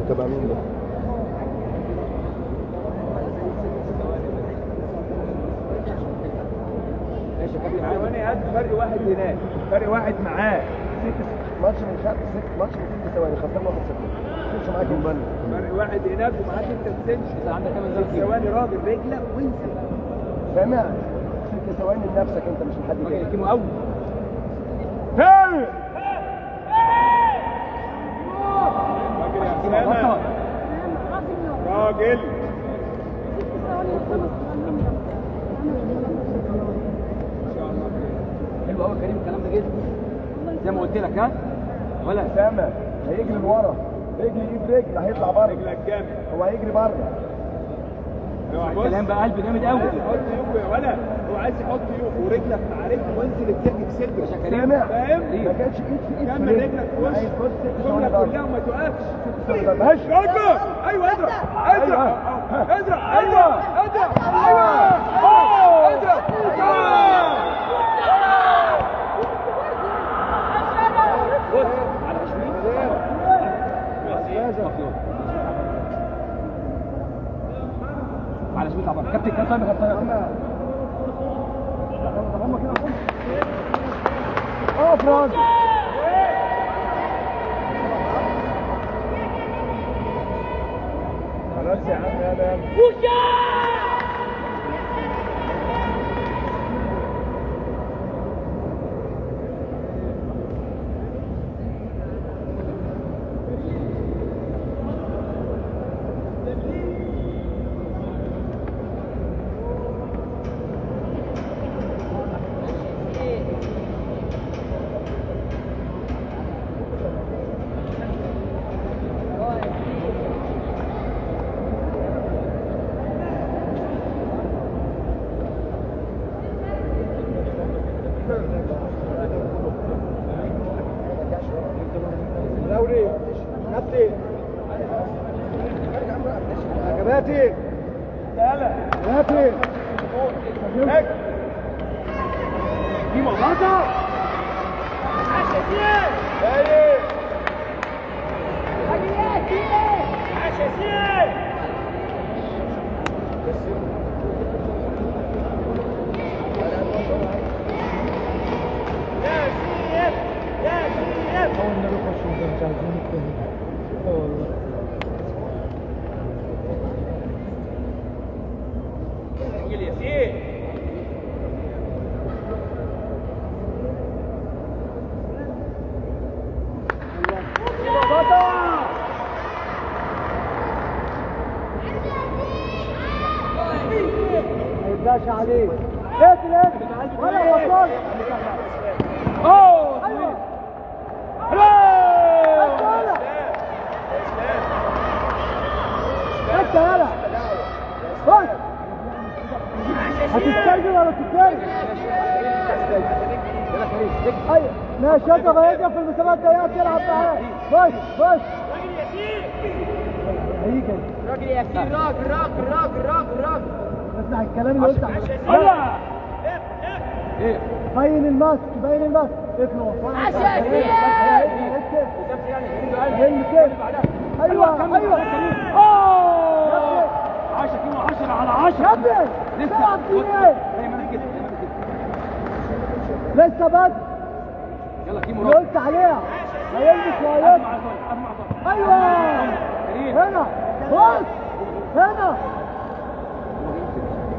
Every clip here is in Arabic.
تبع مين ده؟ ماشي يا كابتن. ثواني قد فرق واحد هناك، فرق واحد معاه. ماتش من 6 ثواني خسرنا 1-0. مش معاك مبني. فرق واحد هناك ومعاك انت بتنزل. انت عندك كام ثواني راجل رجلك وانزل. سامع؟ 6 ثواني لنفسك انت مش لحد تاني. راجل كيمو قوي. راجل حلو قوي كريم الكلام ده جدا زي ما قلت لك. ها ولا سامع؟ هيجري لورا، رجل يجيب رجل هيطلع بره. رجلك جامد. هو هيجري بره. الكلام بقى قلب جامد قوي. عايز يحط يوك يا ولا هو عايز يحط يوك ورجلك مع رجل وانزل التكنيك سلبي عشان كريم سامع؟ فاهم؟ ما كانش ايد في ايد. كمل رجلك في وش شغلك كلها وما توقفش. ماشي. اضرب. ايوه اضرب اضرب اضرب. ايوه اضرب. ايوه اضرب. بص على 20 على شمال طبعا. كابتن كان طيب كابتن. هم كده اقف راجل. خلاص يا عم يا بابا. دوري نفسي عجباتي تعالى نفسي هيك دي مغلطة عشاسين ايه عشاسين اول ما يخشوا مش عايزين يتكلموا. والله انجل ياسين ما يبداش عليه. اقتل ولا وصل. اوه انت يلا بص هتسترجل ولا تتضايق؟ ايوه ماشي. انت غيرت في المسابقات الجايه تلعب معاه. بص هيجي راجل ياسين راجل اسمع الكلام اللي قلت الله ايه باين الماسك اطلع ايوه 10 كيلو 10 على 10 يا ابني لسه زي ما انا كده لسه بدري. يلا كيمو اللي قلت عليها هيلبس وهيلبس. ايوه هنا بص هنا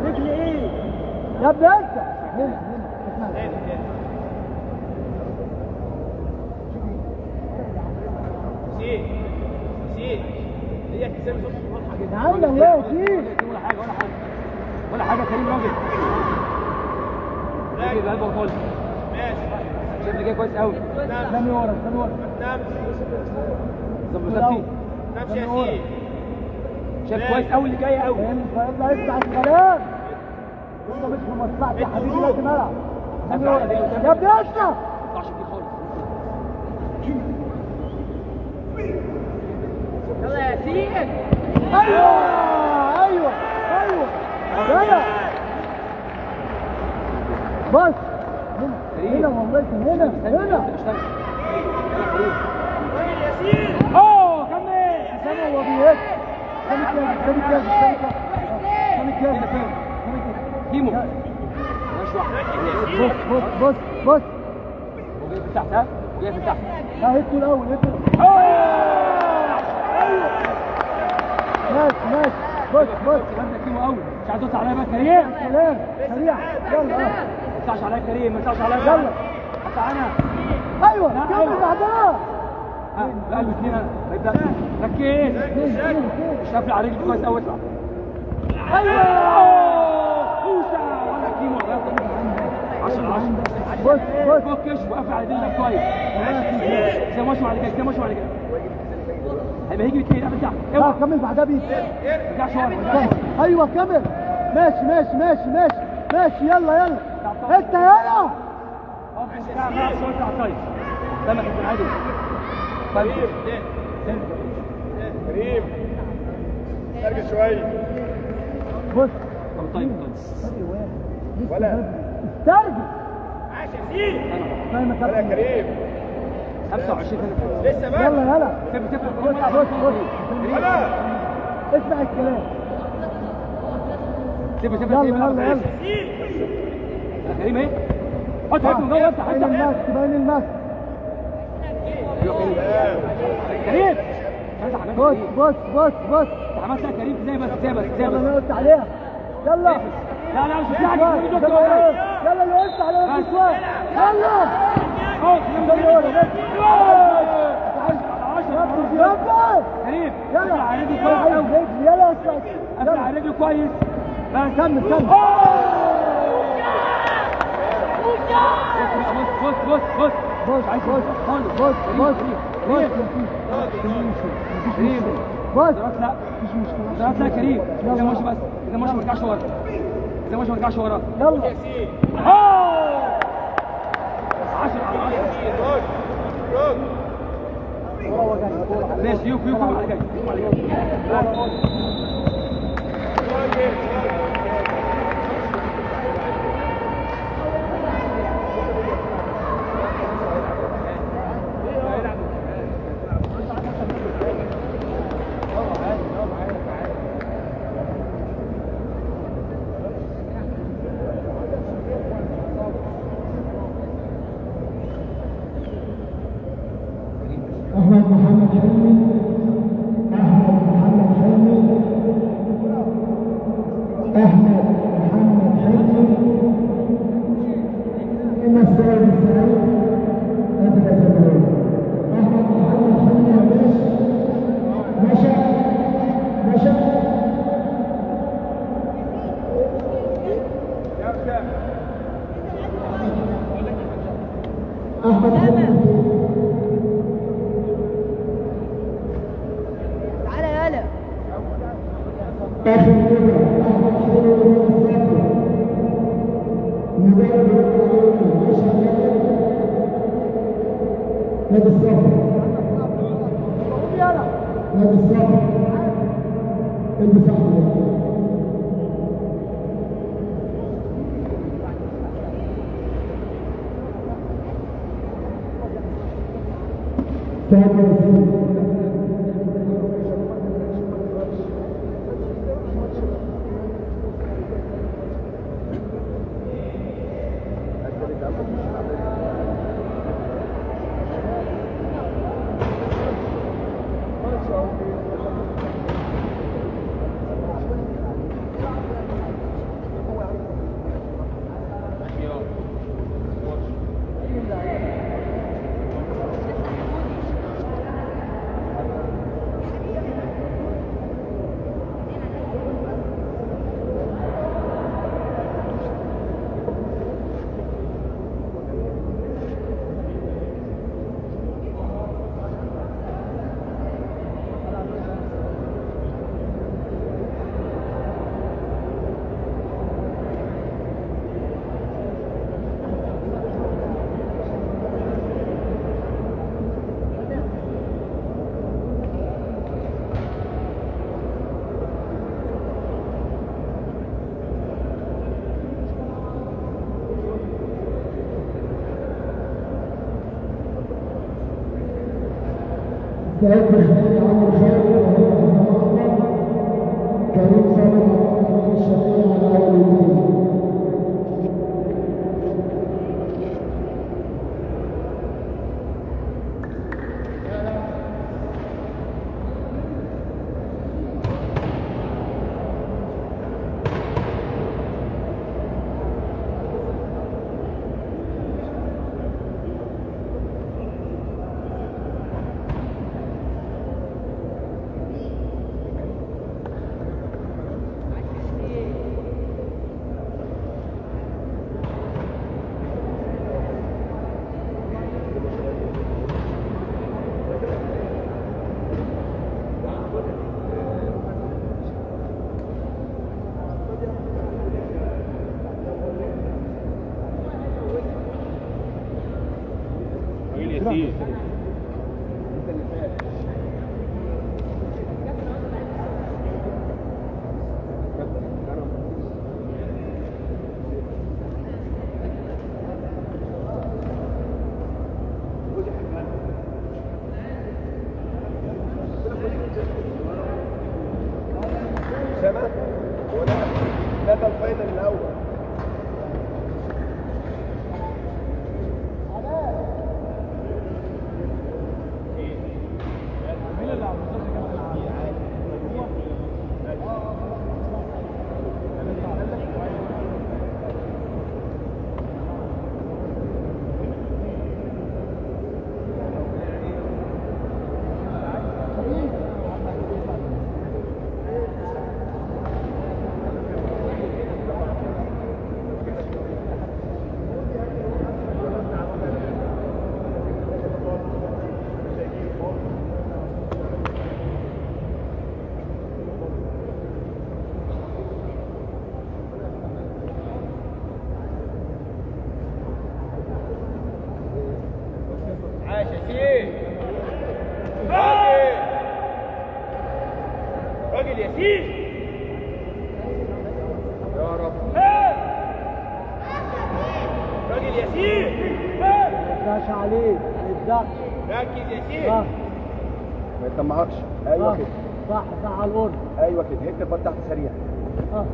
رجلي ايه يا ابني انت هنا سي هي تسمي صوت واضحه جدا. تعالى الله فيك. ولا حاجه كريم راجل بقلبه خالص. ماشي شايف اللي جاي كويس قوي. استني ورا نفس ياسين شايف كويس قوي اللي جاي قوي. انت يلا اسمع الكلام. انت مش في مصلحتي يا حبيبي. لازم العب يا ابني اسمع. ما تطلعش فيه خالص. يلا يا ياسين. ايوه هنا بص هنا والله هنا يلا كريم ياسين. اوه كمل. كيمو ماشي واحد. بص وجاي في تحت، ها جاي في تحت. لا هيتو الاول هيتو. ماشي بص انت كيمو قوي، مش عايز تطلع عليا بقى كريم. سلام سريع يلا. ما تطلعش عليا كريم، ما تطلعش عليا يلا حتى انا. ايوه كمل بعدها. لا الاثنين انا ابدا ركز، مش قافل على رجلي كويس قوي، اطلع. ايوه اوسع ولا كيمو 10 بص فكش وقفل على رجلك كويس. زي ما على كده، زي ما على كده. هيبقى هيجي الاثنين قبل تحت. لا كمل بعدها بيس. رجع شويه. ايوه كمل. ماشي يلا انت يلا. سامح بن عادل. كريم ارجع شويه. بص طيب ولا استرجع. عاش يا سيدي. ولا كريم 25 سنه لسه بقى. يلا بص ولا اسمع الكلام. سيب يلا كريم ايه؟ حط من جوه، افتح باين الماسك. كريم بص انت عملت ايه كريم؟ زي بس انا قلت عليها. يلا لا مش بتاعك. يلا اللي قلت عليها شويه. يلا كريم يلا على رجله كويس قوي. يلا قفل على رجله كويس. بس كمل بص عايز خالص. كريم لا مش مشكله. لا كريم اذا ماشي، بس اذا ماشي ما ترجعش ورا. يلا 10 على 10. ماشي يوكو على جاي. أحمد محمد حلمي من السيد السعيد أسد الزمالك. أحمد محمد حلمي مشى أحمد حلمي. آخر مرة أحمد حلمي السافر مدرب القانون نادي السافر البس أحمد. سعد ياسين سعيد بن عمرو خالد كريم صابر من الشرقية على أول الجيل. ياسين سما ده الفاينل الاول. عاش ياسين راجل ياسين يا رب راجل ياسين ما تبدأش عليه ما تبدأش. ركز ياسين ما يطمعكش. ايوه كده صح صح على الأرض. ايوه كده هيك البط تحت سريع. تعال.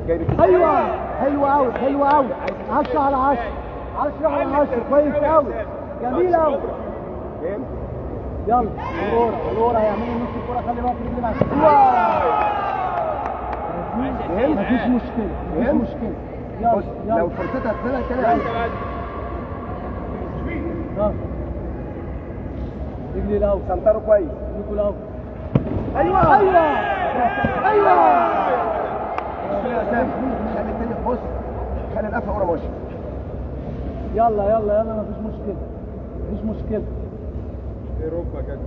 جايب كده. ايوه حلو قوي حلو قوي 10 على 10 10 على 10 كويس قوي جميل قوي. فين؟ يلا الكوره الكوره هيعملوا نص الكوره خلي بالك رجلي معاك. مفيش مشكله مفيش مشكله. يلا بص لو يلا فرصتها اتنقلت تاني رجلي الاول سنتره كويس. رجلي الاول. ايوه ايوه ايوه يا سامي خلي التاني بص خلي القفله ورا ماشي. يلا يلا يلا مفيش مشكله مفيش مشكله. ايه ركبه كده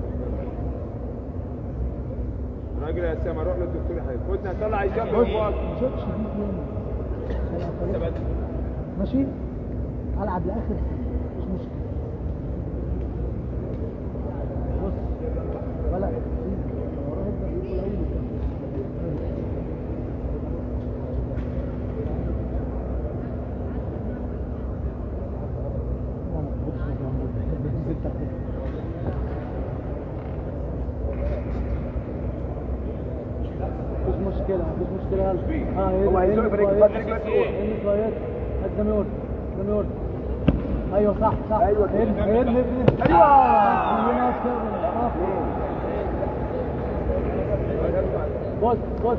راجل يا سامي روح للدكتور هياخدنا طلع الجنب فوق شوتش دي ماشي العب لاخر مش مشكله. بص ولا وراه يبدا يقول مفيش مشكلة يلا. هو هيزق برجله خد رجله بس جوه. كويس قدام يورد قدام يورد. ايوه صح صح ايوه كده. ايوه بص بص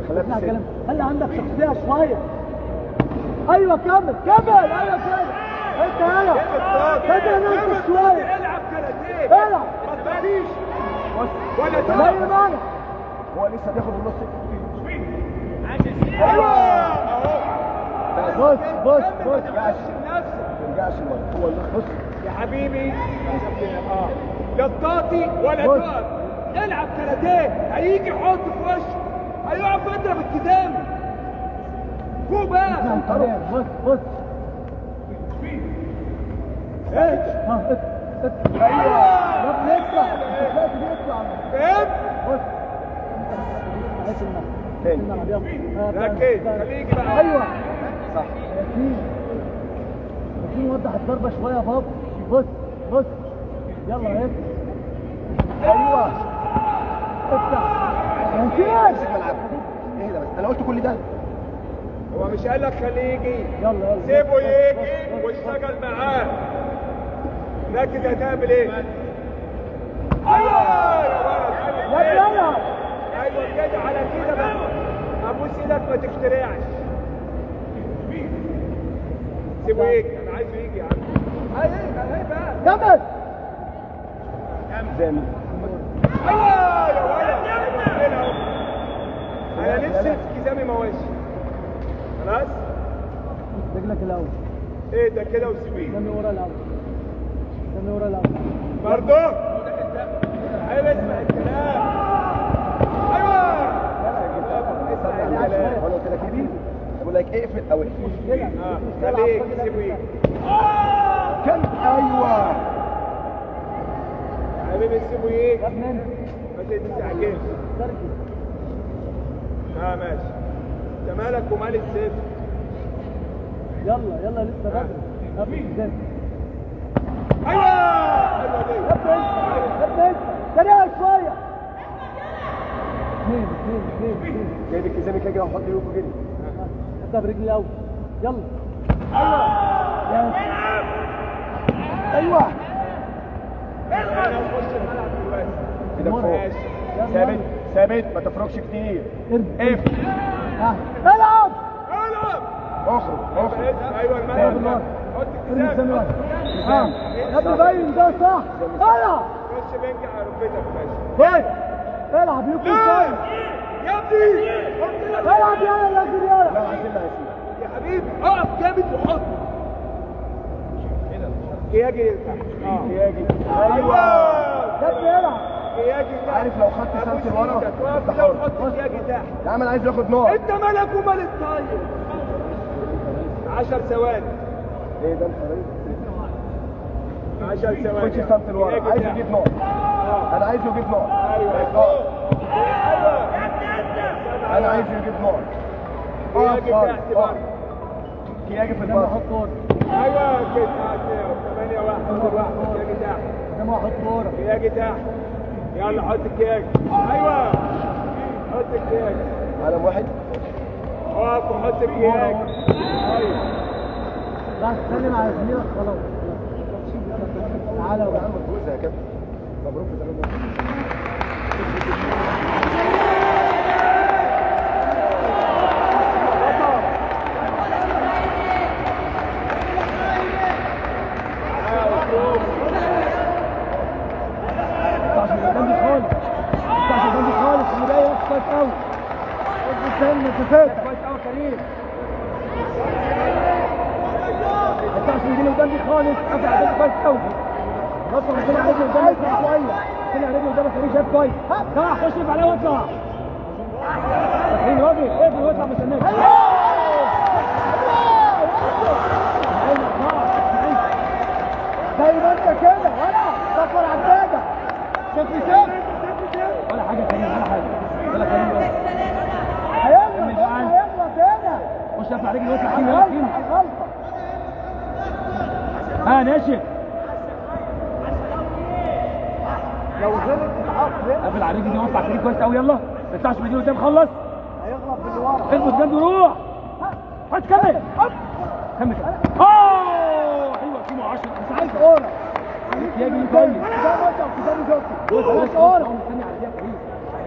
خليها اسمع تسد. كلام خلي عندك شخصية شوية. ايوه كمل كمل ايوه كده انت هنا خد نفسك شوية العب كاراتيه العب ما تباليش بص ولا زي تعب ما انا. هو لسه بياخد النص. ايوه بص بص ما بص تبقاش نفسك ما ترجعش المره. هو النص بص يا حبيبي لا تطاطي ولا بص. تقف العب كاراتيه هيجي يحط في وشه هيقف يضرب الكدام فوق بقى بص بص ايش ها ايوه يا ابني اطلع انت طلعت دي اطلع. فهمت بص تاني. ركز خليه يجي بقى ايوه صح. ياسين ياسين وضح الضربه شويه يا بابا. بص بص يلا اهي ايوه افتح امسك ملعبك. اهدى بس، انا قلت كل ده. هو مش قال لك خليه يجي؟ يلا سيبه يجي واشتغل معاه. لكن هتعمل ايه؟ ايوه يا ولد، يلا ايوه كده، على كده بقى. ابوس ايدك ما تخترعش. سيبه يجي، انا عايزه يجي يا عم. اهي بقى. كمل. ايوه يا ولد، انا نفسي في كزامي مواشي. خلاص؟ رجلك الاول. ايه ده كده وسيبيه. استنى ورا الاول. استنى ورا الاول. برضه؟ ايوه اسمع الكلام. ايوه اسمع الكلام. انا قلت لك ايه؟ بقول لك اقفل او اقفل. خليك سيبه يجي. كم ايوه. حبيبي سيبه يجي. يا ابني ما تستعجلش. ماشي. انت مالك ومال السيف؟ يلا لسه بدري. ايوه ايوه دي. ابدا سريع شويه. اثنين. جايب الكزامي كده وحط ايده كده. ابدا برجلي الاول. يلا. ايوه. انا نخش الملعب دلوقتي. كده فوق. ثابت ما تفرقش كتير. اقفل. العب. اخرج. ايوه الملعب. حط الكزامي. يا ابني باين ده صح. العب. خش بنك على ركبتك ماشي. العب يكون كويس. يا ابني العب يلا يا لا عايزين يا حبيبي اقف جامد وحط. كياجي يرفع. كياجي. ايوه يا ابني العب. كياجي تحت. عارف لو خدت سنتي لورا واقف كده وحط كياجي تحت. يا عم انا عايز ياخد نقط. انت مالك ومال الطاير. 10 ثواني. ايه ده الطريق؟ 10 ثواني. خش سنتي لورا عايز يجيب نقط. انا عايزه يجيب نقط. ايوه انا عايز يجيب نقط. كياجي تحت برضه. كياجي في البار. حط كوره. ايوه كده 8 1 كياجي تحت. ده ما احط كوره. كياجي تحت. يلا حط الكياجي. ايوه حط الكياجي. علم واحد. اقف وحط الكياجي. ايوه بس سلم على زميلك خلاص. تعالى يا عم فوز يا كابتن. مبروك خالص اللي جاي وقت كويس قوي. استنى مسافات كويس قوي كريم. ما ينفعش يجي قدام دي خالص. ارجع قدام كويس قوي. بص انا طلع رجلي قدامك شويه. طلع رجلي قدامك كريم شايف كويس. طلع خش عليه واطلع. كريم راجل اقفل واطلع مستناك. زي ما انت كده ولا صفر عداده. 0-0 ولا حاجه كريم ولا كريم هيغلط هنا. خش ارفع رجلي واطلع كريم. يلا كريم. ناشف. لو غلط تتعاقب. قفل على رجلي دي واطلع كريم كويس قوي. يلا ما يطلعش من دي قدام. خلص. هيغلط باللي ورا. اخبط جنبه روح. هات كمل. كمل. ايوه كيمو 10. مش عايز كوره. يا جميل كويس. ده ماتش كده زوكي. خلاص كوره. مستني على دي كريم.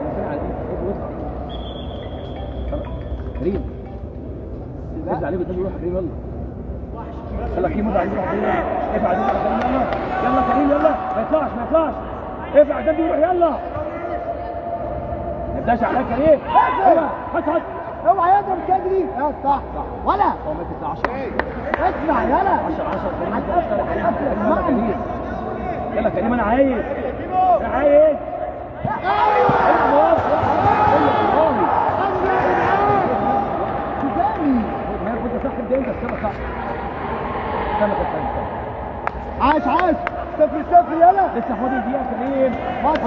مستني على دي. كريم. ارجع عليه قدام يروح كريم. يلا كريم ارجع عليه. ارفع عليه كريم. يلا كريم يلا. ما يطلعش. ارفع قدام يروح. يلا. ما تبداش على كريم. هات اوعى يضرب تجري. صح ولا هو ماسك 10. اسمع يلا 10 كريم. يلا كريم انا عايز. عاش 0-0 يلا. لسه فاضل دقيقة كريم. ماتش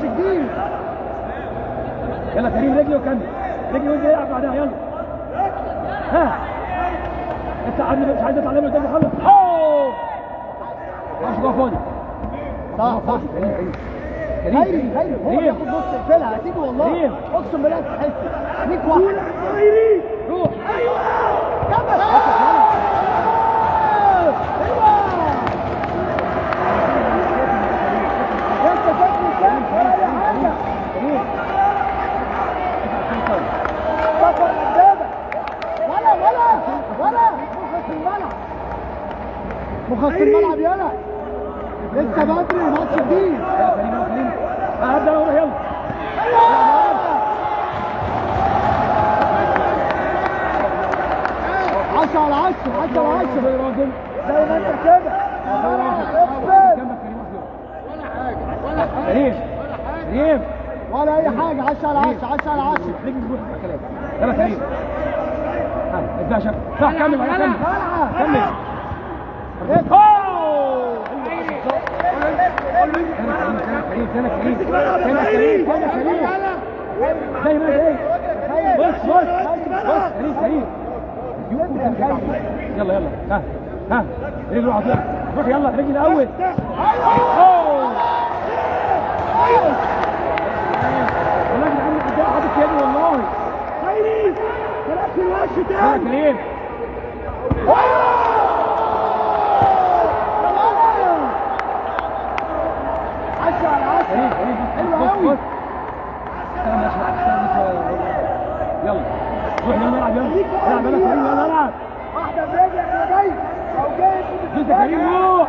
جديد. يلا كريم رجلي وكمل. رجلي وانت يلعب بعدها. يلا انت مش عايز تطلع لي قدام. خلص. مش جوه فاضي. صح خيري هو ياخد نص اقفلها هتيجي والله اقسم بالله تحس ليك واحد روح ايوه كمل لسه فاكر كام ولا حاجه سفر قدامك ولا مخك في الملعب يلا لسه بدري ماتش جديد هبدا اهو يلا 10 على 10 10 على 10 يا راجل زي ما انت كده اقفل جنبك كريم كريم ولا اي حاجه 10 على 10 10 على 10 ليك تقول كلام يلا كريم ابدا شك صح كمل كمل كمل كريم زي ما ايه بص كريم يلا ها رجل واحد روح يلا رجل الاول والله يا عم قدام حاطط يدي والله خيري طلعت الوش تاني كريم يلا روح نلعب يلا العب يلا كريم يلا العب واحده برجلك يا جاي لو جاي دوس يا كريم روح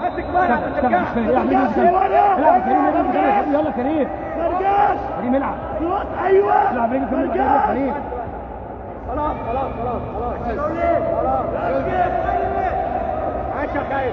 ماسك بقى العب كريم يلا كريم مرجاش كريم العب خلاص ايوه العب رجل كريم كريم خلاص عاش يا خير